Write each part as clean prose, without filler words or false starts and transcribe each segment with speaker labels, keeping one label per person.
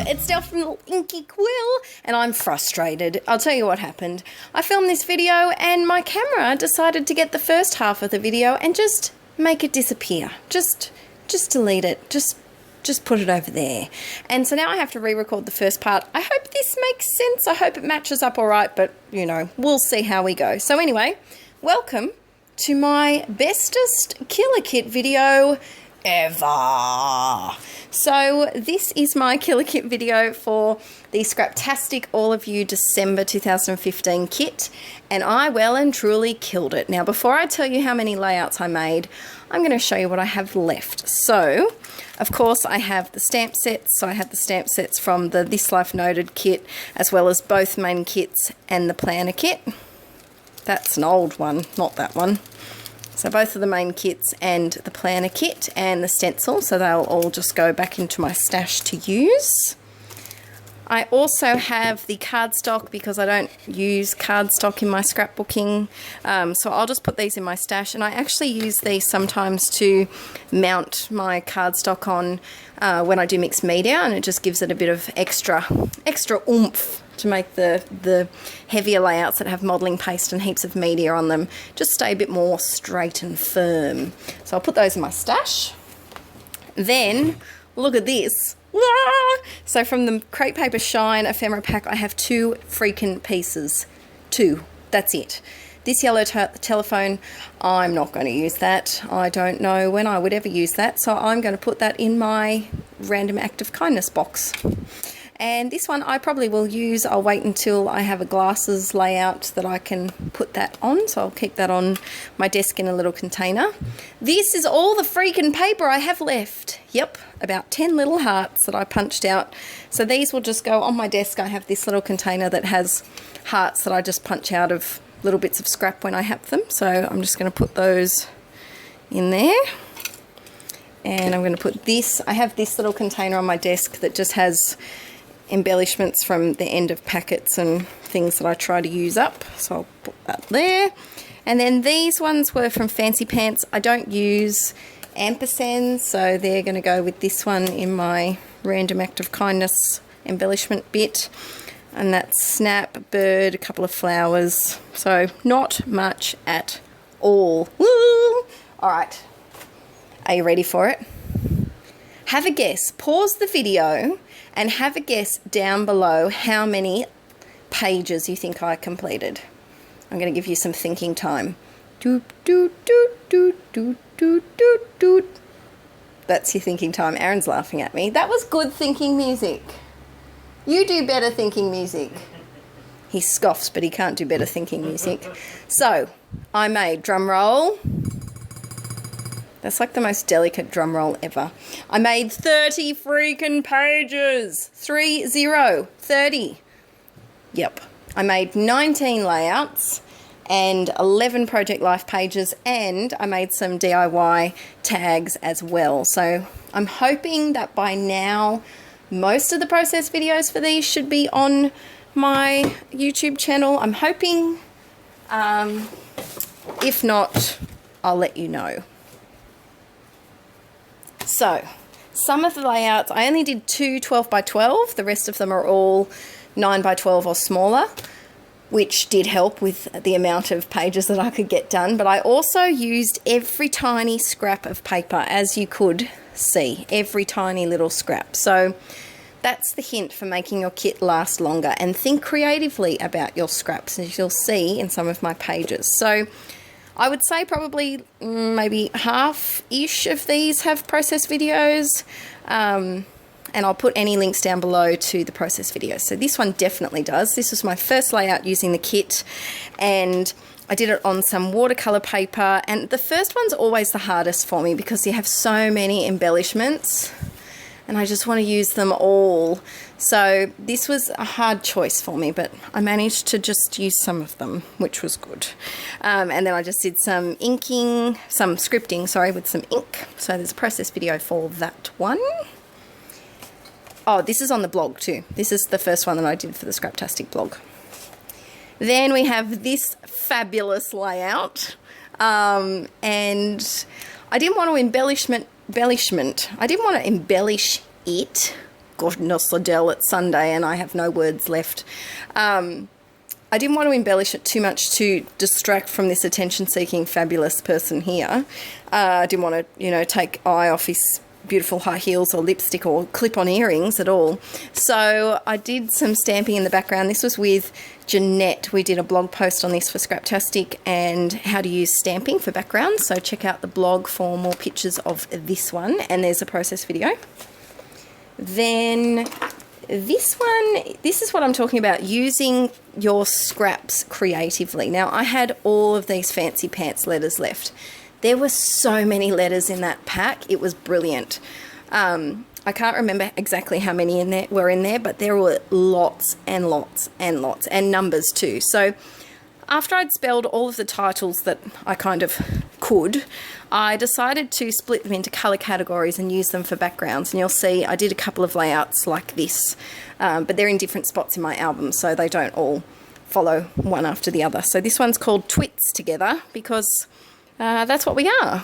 Speaker 1: it's Del from Inkie Quill, and I'm frustrated. I'll tell you what happened. I filmed this video and my camera decided to get the first half of the video and just make it disappear. Just delete it. Just put it over there. And so now I have to re-record the first part. I hope this makes sense. I hope it matches up all right, but you know, we'll see how we go. So anyway, welcome to my bestest killer kit video ever. So this is my killer kit video for the Scraptastic All of You December 2015 kit, and I well and truly killed it. Now before I tell you how many layouts I made, I'm going to show you what I have left. So of course I have the stamp sets. So I have the stamp sets from the This Life Noted kit, as well as both main kits and the planner kit. That's an old one, not that one. So both of the main kits and the planner kit and the stencil, so they'll all just go back into my stash to use. I also have the cardstock because I don't use cardstock in my scrapbooking, so I'll just put these in my stash, and I actually use these sometimes to mount my cardstock on when I do mixed media, and it just gives it a bit of extra oomph to make the heavier layouts that have modelling paste and heaps of media on them just stay a bit more straight and firm. So I'll put those in my stash. Then, look at this. So from the Crepe Paper Shine ephemera pack, I have 2 freaking pieces. 2. That's it. This yellow telephone, I'm not going to use that. I don't know when I would ever use that, so I'm going to put that in my random act of kindness box. And this one I probably will use. I'll wait until I have a glasses layout that I can put that on. So I'll keep that on my desk in a little container. This is all the freaking paper I have left. Yep, about 10 little hearts that I punched out. So these will just go on my desk. I have this little container that has hearts that I just punch out of little bits of scrap when I have them. So I'm just going to put those in there. And I'm going to put this. I have this little container on my desk that just has embellishments from the end of packets and things that I try to use up, so I'll put that there. And then these ones were from Fancy Pants. I don't use ampersands, so they're going to go with this one in my random act of kindness embellishment bit. And that's snap, bird, a couple of flowers, so not much at all. Woo! All right, are you ready for it? Have a guess. Pause the video and have a guess down below how many pages you think I completed. I'm going to give you some thinking time. Doot, doot, doot, doot, doot, doot, doot, doot. That's your thinking time. Aaron's laughing at me. That was good thinking music. You do better thinking music. He scoffs, but he can't do better thinking music. So, I made, drum roll. That's like the most delicate drum roll ever. I made 30 freaking pages. 30. Yep. I made 19 layouts and 11 Project Life pages, and I made some DIY tags as well. So I'm hoping that by now most of the process videos for these should be on my YouTube channel. I'm hoping. If not, I'll let you know. So, some of the layouts, I only did 2 12 by 12. The rest of them are all 9 by 12 or smaller, which did help with the amount of pages that I could get done. But I also used every tiny scrap of paper, as you could see, every tiny little scrap. So that's the hint for making your kit last longer, and think creatively about your scraps, as you'll see in some of my pages. So I would say probably maybe half-ish of these have process videos, and I'll put any links down below to the process videos. So this one definitely does. This was my first layout using the kit, and I did it on some watercolour paper, and the first one's always the hardest for me because you have so many embellishments and I just want to use them all. So this was a hard choice for me, but I managed to just use some of them, which was good. And then I just did some scripting, sorry, with some ink. So there's a process video for that one. Oh, this is on the blog too. This is the first one that I did for the Scraptastic blog. Then we have this fabulous layout. And I didn't want to embellish it. goodness, Adele, it's Sunday and I have no words left. I didn't want to embellish it too much to distract from this attention-seeking fabulous person here. I didn't want to, you know, take eye off his beautiful high heels or lipstick or clip-on earrings at all. So I did some stamping in the background. This was with Jeanette. We did a blog post on this for Scraptastic and how to use stamping for backgrounds. So check out the blog for more pictures of this one. And there's a process video. Then this one, this is what I'm talking about, using your scraps creatively. Now, I had all of these fancy pants letters left. There were so many letters in that pack. It was brilliant. I can't remember exactly how many were in there, but there were lots and lots and lots, and numbers too. So after I'd spelled all of the titles that I kind of could, I decided to split them into colour categories and use them for backgrounds. And you'll see I did a couple of layouts like this, but they're in different spots in my album, so they don't all follow one after the other. So this one's called Twits Together because that's what we are.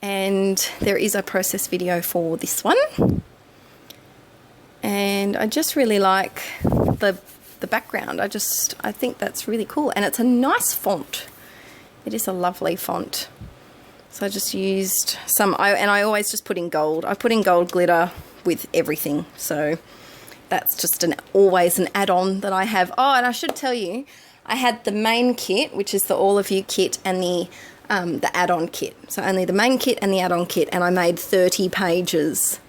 Speaker 1: And there is a process video for this one. And I just really like the background. I think that's really cool. And it's a nice font. It is a lovely font. So I just used some, and I always just put in gold. I put in gold glitter with everything. So that's just always an add-on that I have. Oh, and I should tell you, I had the main kit, which is the All of You kit, and the add-on kit. So only the main kit and the add-on kit, and I made 30 pages.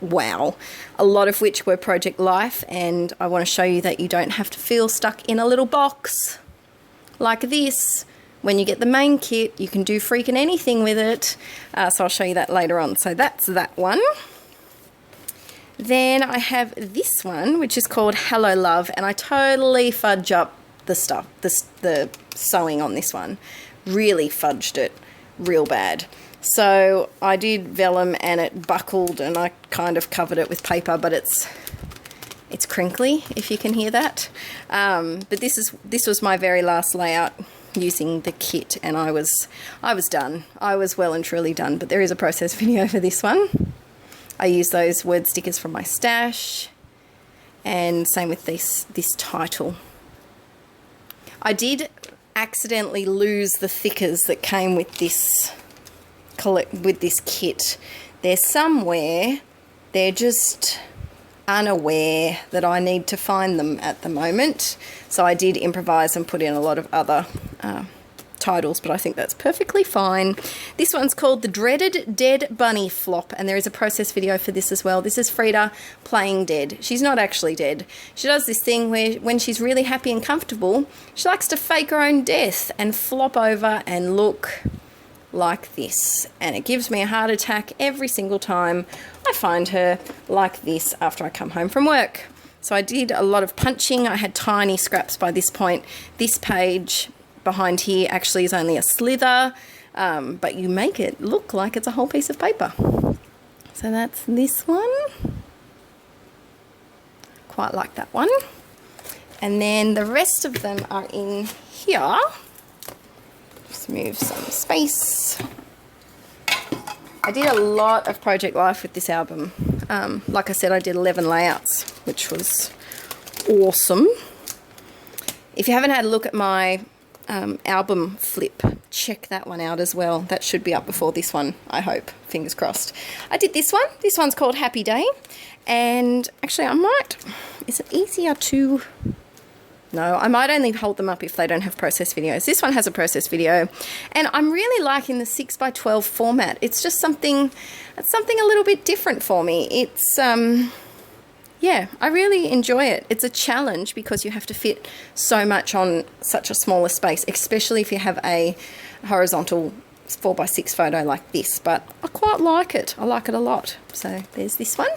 Speaker 1: Wow. A lot of which were Project Life, and I want to show you that you don't have to feel stuck in a little box like this. When you get the main kit, you can do freaking anything with it. So I'll show you that later on. So that's that one. Then I have this one, which is called Hello Love, and I totally fudge up the stuff, the sewing on this one. Really fudged it real bad. So I did vellum and it buckled, and I kind of covered it with paper, but it's crinkly, if you can hear that. But this was my very last layout using the kit, and I was done. I was well and truly done, but there is a process video for this one. I use those word stickers from my stash, and same with this title. I did accidentally lose the thickers that came with this kit. They're somewhere. They're just unaware that I need to find them at the moment. So I did improvise and put in a lot of other titles, but I think that's perfectly fine. This one's called The Dreaded Dead Bunny Flop, and there is a process video for this as well. This is Frida playing dead. She's not actually dead. She does this thing where when she's really happy and comfortable, she likes to fake her own death and flop over and look like this, and it gives me a heart attack every single time I find her like this after I come home from work. So I did a lot of punching. I had tiny scraps by this point. This page behind here actually is only a slither, but you make it look like it's a whole piece of paper. So that's this one. Quite like that one. And then the rest of them are in here. Just move some space. I did a lot of Project Life with this album. Like I said, I did 11 layouts, which was awesome. If you haven't had a look at my album flip, check that one out as well. That should be up before this one, I hope. Fingers crossed. I did this one. This one's called Happy Day. And actually, is it easier to... No, I might only hold them up if they don't have process videos. This one has a process video, and I'm really liking the 6x12 format. It's just something a little bit different for me. It's, yeah, I really enjoy it. It's a challenge because you have to fit so much on such a smaller space, especially if you have a horizontal 4x6 photo like this, but I quite like it. I like it a lot. So there's this one.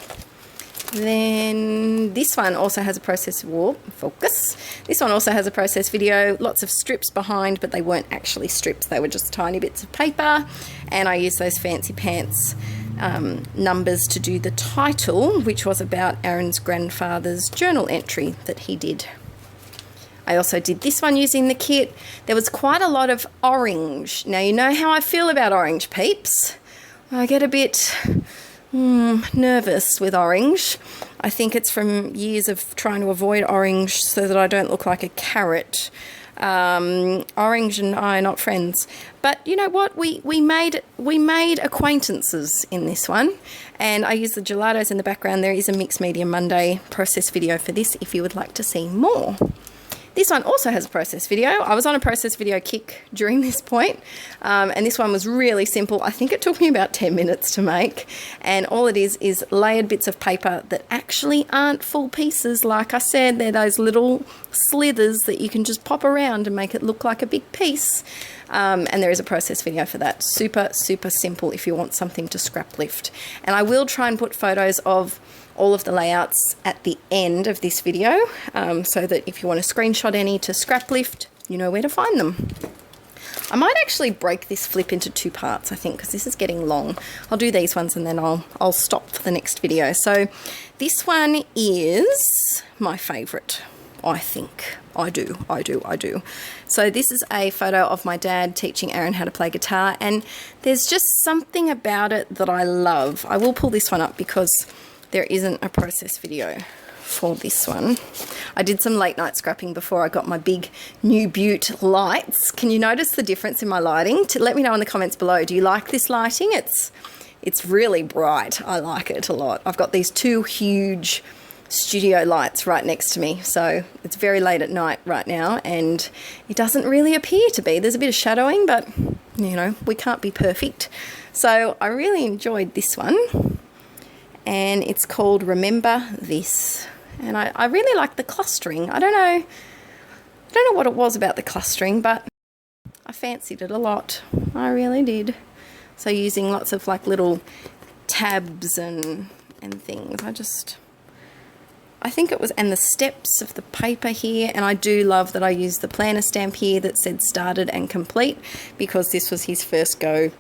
Speaker 1: Then this one also has a process focus. This one also has a process video, lots of strips behind, but they weren't actually strips. They were just tiny bits of paper, and I used those fancy pants numbers to do the title, which was about Aaron's grandfather's journal entry that he did. I also did this one using the kit. There was quite a lot of orange. Now, you know how I feel about orange, peeps. I get a bit nervous with orange. I think it's from years of trying to avoid orange so that I don't look like a carrot. Orange and I are not friends. But you know what? We made acquaintances in this one. And I use the gelatos in the background. There is a Mixed Media Monday process video for this if you would like to see more. This one also has a process video. I was on a process video kick during this point, and this one was really simple. I think it took me about 10 minutes to make, and all it is layered bits of paper that actually aren't full pieces. Like I said, they're those little slithers that you can just pop around and make it look like a big piece, and there is a process video for that. Super, super simple if you want something to scrap lift. And I will try and put photos of all of the layouts at the end of this video, so that if you want to screenshot any to scrap lift, you know where to find them. I might actually break this flip into 2 parts, I think, because this is getting long. I'll do these ones and then I'll stop for the next video. So this one is my favourite, I think. I do. So this is a photo of my dad teaching Aaron how to play guitar, and there's just something about it that I love. I will pull this one up because there isn't a process video for this one. I did some late night scrapping before I got my big new Butte lights. Can you notice the difference in my lighting? Let me know in the comments below. Do you like this lighting? It's really bright. I like it a lot. I've got these 2 huge studio lights right next to me. So it's very late at night right now and it doesn't really appear to be. There's a bit of shadowing, but you know, we can't be perfect. So I really enjoyed this one. And it's called Remember This. And I really like the clustering. I don't know what it was about the clustering, but I fancied it a lot. I really did. So using lots of like little tabs and things. I think it was, and the steps of the paper here, and I do love that I used the planner stamp here that said started and complete, because this was his first go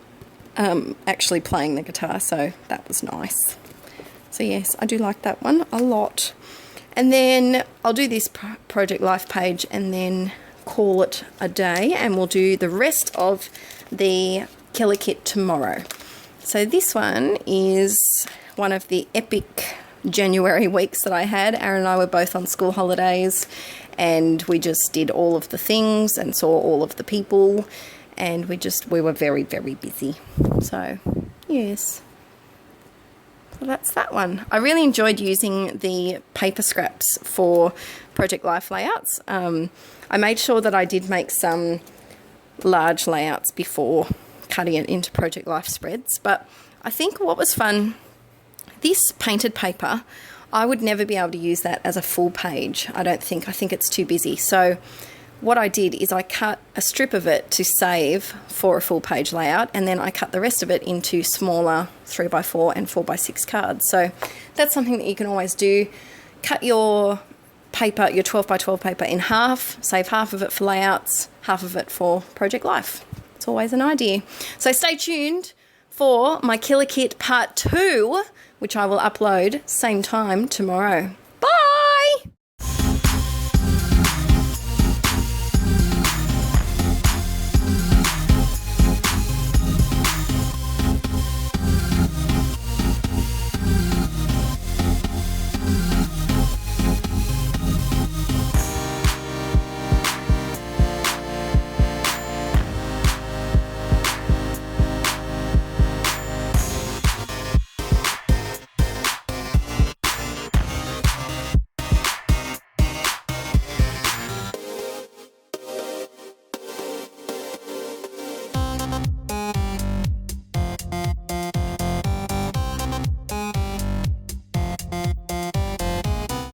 Speaker 1: actually playing the guitar, so that was nice. So yes, I do like that one a lot. And then I'll do this Project Life page and then call it a day, and we'll do the rest of the killer kit tomorrow. So this one is one of the epic January weeks that I had. Aaron and I were both on school holidays and we just did all of the things and saw all of the people, and we were very, very busy. So yes. Well, that's that one. I really enjoyed using the paper scraps for Project Life layouts. I made sure that I did make some large layouts before cutting it into Project Life spreads, but I think what was fun, this painted paper, I would never be able to use that as a full page, I don't think. I think it's too busy. So what I did is I cut a strip of it to save for a full page layout, and then I cut the rest of it into smaller 3x4 and 4x6 cards. So that's something that you can always do. Cut your paper, your 12x12 paper in half, save half of it for layouts, half of it for Project Life. It's always an idea. So stay tuned for my Killer Kit Part 2, which I will upload same time tomorrow.